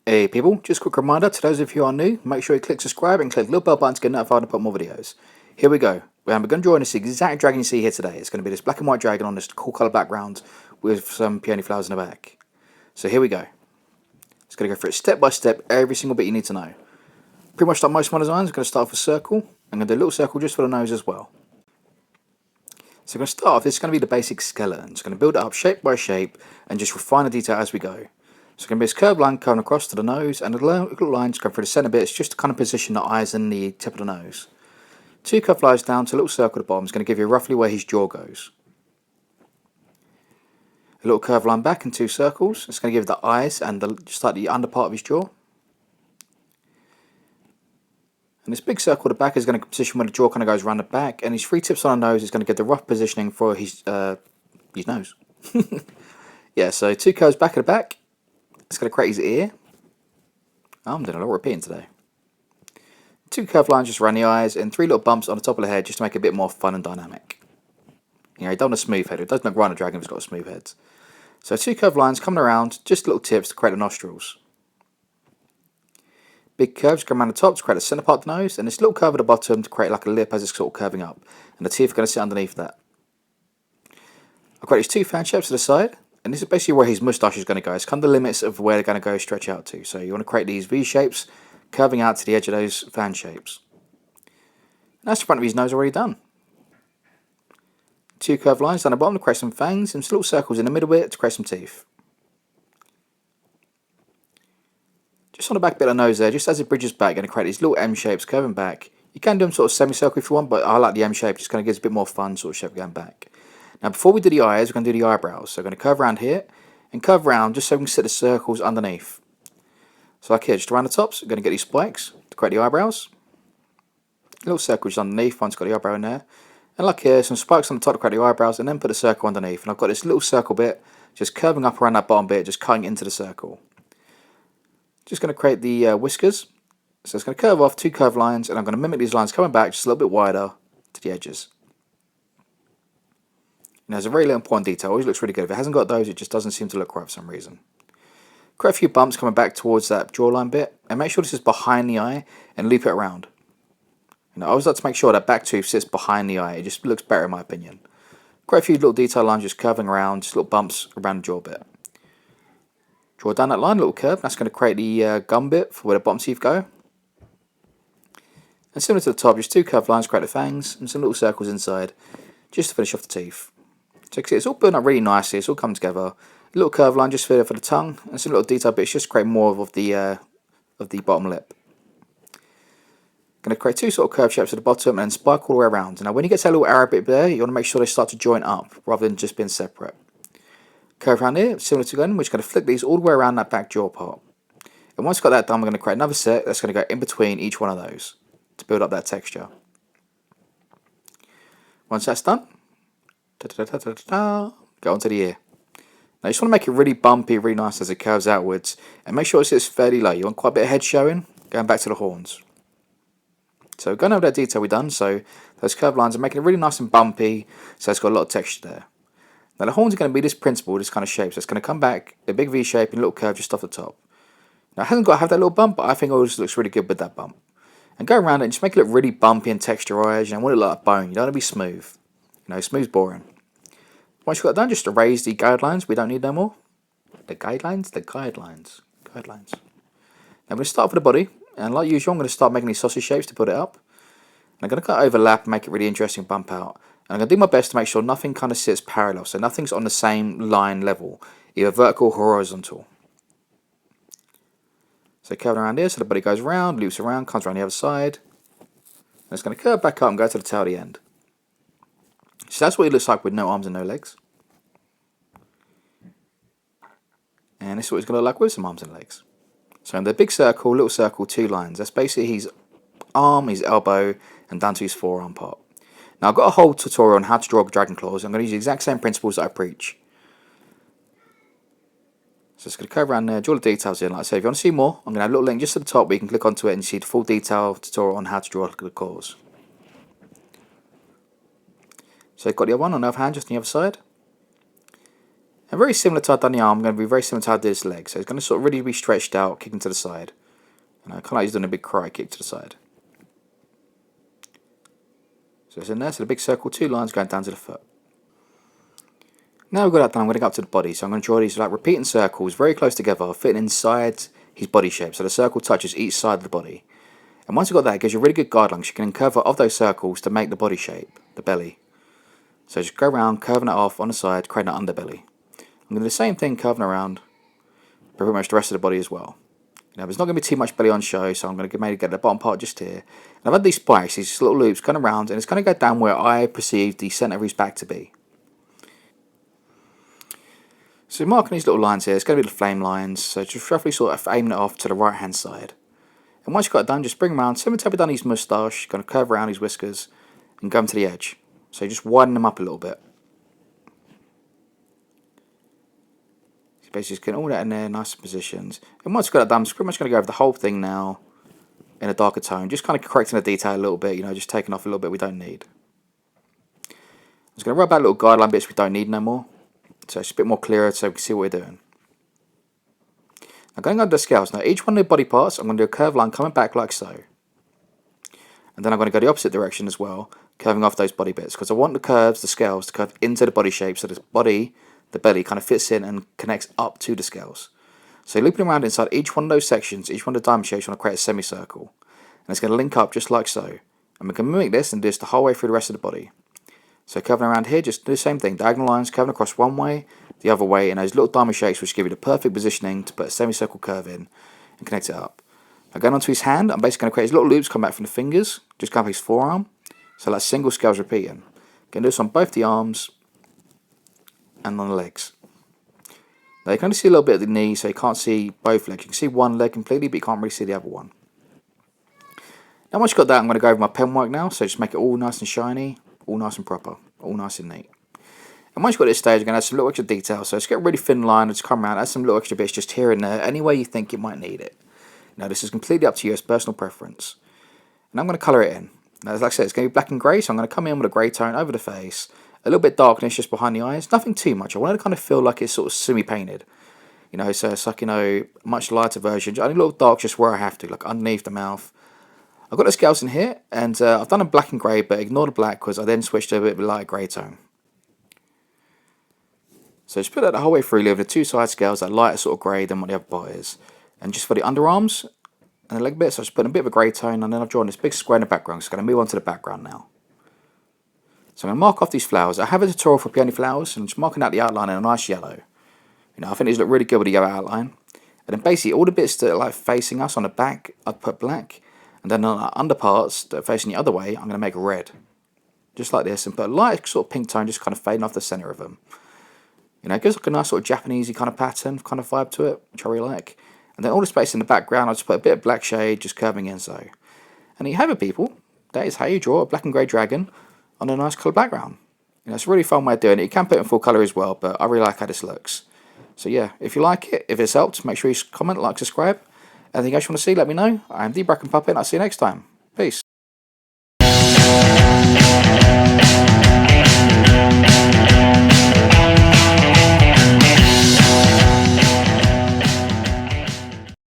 Hey people, just a quick reminder to those of you who are new, make sure you click subscribe and click the little bell button to get notified when I put more videos. Here we go. We're going to draw this exact dragon you see here today. It's going to be this black and white dragon on this cool colour background with some peony flowers in the back. So here we go. It's going to go through it step by step, every single bit you need to know. Pretty much like most of my designs, I'm going to start off with a circle. I'm going to do a little circle just for the nose as well. So I'm going to start off, this is going to be the basic skeleton. It's going to build it up shape by shape and just refine the detail as we go. So it's going to be this curved line coming across to the nose and the little lines going through the centre bits just to kind of position the eyes and the tip of the nose. Two curved lines down to a little circle at the bottom is going to give you roughly where his jaw goes. A little curved line back and two circles. It's going to give the eyes and just like the under part of his jaw. And this big circle at the back is going to position where the jaw kind of goes around the back, and his three tips on the nose is going to give the rough positioning for his nose. Yeah, so two curves back at the back. It's going to create his ear. I'm doing a lot of repeating today. Two curved lines just around the eyes and three little bumps on the top of the head just to make it a bit more fun and dynamic. You know, you don't want a smooth head. It doesn't look right on a dragon if it's got a smooth head. So two curved lines coming around, just little tips to create the nostrils. Big curves come around the top to create the centre part of the nose, and this little curve at the bottom to create like a lip as it's sort of curving up. And the teeth are going to sit underneath that. I've got these two fan shapes to the side. And this is basically where his moustache is going to go. It's kind of the limits of where they're going to go stretch out to. So you want to create these V shapes, curving out to the edge of those fan shapes. And that's the front of his nose already done. Two curved lines down the bottom to create some fangs, and some little circles in the middle bit to create some teeth. Just on the back bit of the nose there, just as it bridges back, going to create these little M shapes curving back. You can do them sort of semicircle if you want, but I like the M shape, just kind of gives a bit more fun sort of shape going back. Now before we do the eyes, we're going to do the eyebrows. So we're going to curve around here and curve around just so we can set the circles underneath. So like here, just around the tops, we're going to get these spikes to create the eyebrows. Little circles underneath, one's got the eyebrow in there. And like here, some spikes on the top to create the eyebrows and then put a circle underneath. And I've got this little circle bit just curving up around that bottom bit, just cutting into the circle. Just going to create the whiskers. So it's going to curve off two curved lines, and I'm going to mimic these lines coming back just a little bit wider to the edges. And there's a very little important detail, always looks really good. If it hasn't got those, it just doesn't seem to look right for some reason. Create a few bumps coming back towards that jawline bit, and make sure this is behind the eye, and loop it around. I always like to make sure that back tooth sits behind the eye, it just looks better in my opinion. Create a few little detail lines just curving around, just little bumps around the jaw bit. Draw down that line, a little curve, that's going to create the gum bit for where the bottom teeth go. And similar to the top, just two curved lines create the fangs, and some little circles inside, just to finish off the teeth. So you can see it's all built up really nicely, it's all come together. A little curved line just for the tongue, and some little detail bits just to create more of the bottom lip. Going to create two sort of curved shapes at the bottom and spike all the way around. Now when you get to that little arrow bit there, you want to make sure they start to join up rather than just being separate. Curve around here, similar to again, we're just going to flick these all the way around that back jaw part. And once we've got that done, we're going to create another set that's going to go in between each one of those to build up that texture. Once that's done, go onto the ear. Now you just want to make it really bumpy, really nice as it curves outwards, and make sure it sits fairly low. You want quite a bit of head showing, going back to the horns. So going over that detail we've done, so those curved lines are making it really nice and bumpy, so it's got a lot of texture there. Now the horns are going to be this principle, this kind of shape, so it's going to come back, a big V shape and a little curve just off the top. Now it hasn't got to have that little bump, but I think it always looks really good with that bump. And go around it and just make it look really bumpy and texturized, and want it like a bone, you don't want to be smooth. You know, smooth's boring. Once you've got that done, just erase the guidelines. We don't need no more. The guidelines? The guidelines. Guidelines. Now we're going to start with the body. And like usual, I'm going to start making these sausage shapes to put it up. And I'm going to kind of overlap and make it really interesting, bump out. And I'm going to do my best to make sure nothing kind of sits parallel. So nothing's on the same line level. Either vertical or horizontal. So curving around here, so the body goes around, loops around, comes around the other side. And it's going to curve back up and go to the tail at the end. So that's what it looks like with no arms and no legs. And this is what it's going to look like with some arms and legs. So in the big circle, little circle, two lines. That's basically his arm, his elbow, and down to his forearm part. Now I've got a whole tutorial on how to draw dragon claws. I'm going to use the exact same principles that I preach. So it's going to curve around there, draw the details in. Like I say, if you want to see more, I'm going to have a little link just at the top where you can click onto it and see the full detail tutorial on how to draw the claws. So I've got the other one on the other hand, just on the other side. And very similar to how I've done the arm, I'm going to be very similar to how I did his leg. So it's going to sort of really be stretched out, kicking to the side. And kind of like he's doing a big cry kick to the side. So it's in there, so the big circle, 2 lines going down to the foot. Now we've got that done, I'm going to go up to the body. So I'm going to draw these like repeating circles very close together, fitting inside his body shape. So the circle touches each side of the body. And once you've got that, it gives you a really good guidelines. You can curve off those circles to make the body shape, the belly. So just go around, curving it off on the side, creating an underbelly. I'm going to do the same thing, curving around, pretty much the rest of the body as well. Now, there's not going to be too much belly on show, so I'm going to maybe get the bottom part just here. And I've had these spikes, these little loops, kind of round, and it's going to go down where I perceive the centre of his back to be. So marking these little lines here, it's going to be the flame lines, so just roughly sort of aiming it off to the right hand side. And once you've got it done, just bring them around, similar to how we've done his moustache, kind of curve around his whiskers, and go them to the edge. So you just widen them up a little bit. So basically just getting all that in there, nice positions. And once you've got it done, I'm pretty much going to go over the whole thing now in a darker tone, just kind of correcting the detail a little bit, just taking off a little bit we don't need. I'm just going to rub out little guideline bits we don't need no more. So it's a bit more clearer so we can see what we're doing. Now going under the scales, now each one of the body parts, I'm going to do a curved line coming back like so. And then I'm going to go the opposite direction as well, curving off those body bits, because I want the curves, the scales, to curve into the body shape so the belly kind of fits in and connects up to the scales. So looping around inside each one of those sections, each one of the diamond shapes, you want to create a semicircle. And it's going to link up just like so. And we can mimic this and do this the whole way through the rest of the body. So curving around here, just do the same thing. Diagonal lines curving across one way, the other way, and those little diamond shapes which give you the perfect positioning to put a semicircle curve in and connect it up. Now going onto his hand, I'm basically going to create his little loops come back from the fingers, just come up his forearm. So that's single scales repeating. Going to do this on both the arms and on the legs. Now you can only see a little bit of the knee, so you can't see both legs. You can see one leg completely, but you can't really see the other one. Now once you've got that, I'm going to go over my pen work now, so just make it all nice and shiny, all nice and proper, all nice and neat. And once you've got this stage, I'm going to add some little extra detail. So just get a really thin line and just come around, add some little extra bits just here and there, any way you think you might need it. Now this is completely up to you, it's personal preference. And I'm going to colour it in. Now as I said, it's going to be black and grey, so I'm going to come in with a grey tone over the face, a little bit darkness just behind the eyes, nothing too much. I want it to kind of feel like it's sort of semi-painted. So it's like, much lighter version. Only a little dark just where I have to, like underneath the mouth. I've got the scales in here, and I've done a black and grey, but ignore the black because I then switched to a bit of a light grey tone. So just put that the whole way through, leaving the 2 side scales that lighter sort of grey than what the other part is. And just for the underarms and the leg bits, I just put a bit of a grey tone, and then I've drawn this big square in the background. So I'm going to move on to the background now. So I'm going to mark off these flowers. I have a tutorial for peony flowers, and I'm just marking out the outline in a nice yellow. I think these look really good with the yellow outline. And then basically all the bits that are like facing us on the back, I've put black. And then on the underparts that are facing the other way, I'm going to make red. Just like this, and put a light sort of pink tone just kind of fading off the centre of them. It gives like a nice sort of Japanesey kind of pattern, kind of vibe to it, which I really like. And then all the space in the background, I'll just put a bit of black shade just curving in so. And there you have it, people. That is how you draw a black and grey dragon on a nice colour background. It's a really fun way of doing it. You can put it in full colour as well, but I really like how this looks. So yeah, if you like it, if it's helped, make sure you comment, like, subscribe. Anything else you want to see, let me know. I am the Bracken Puppet, and I'll see you next time. Peace.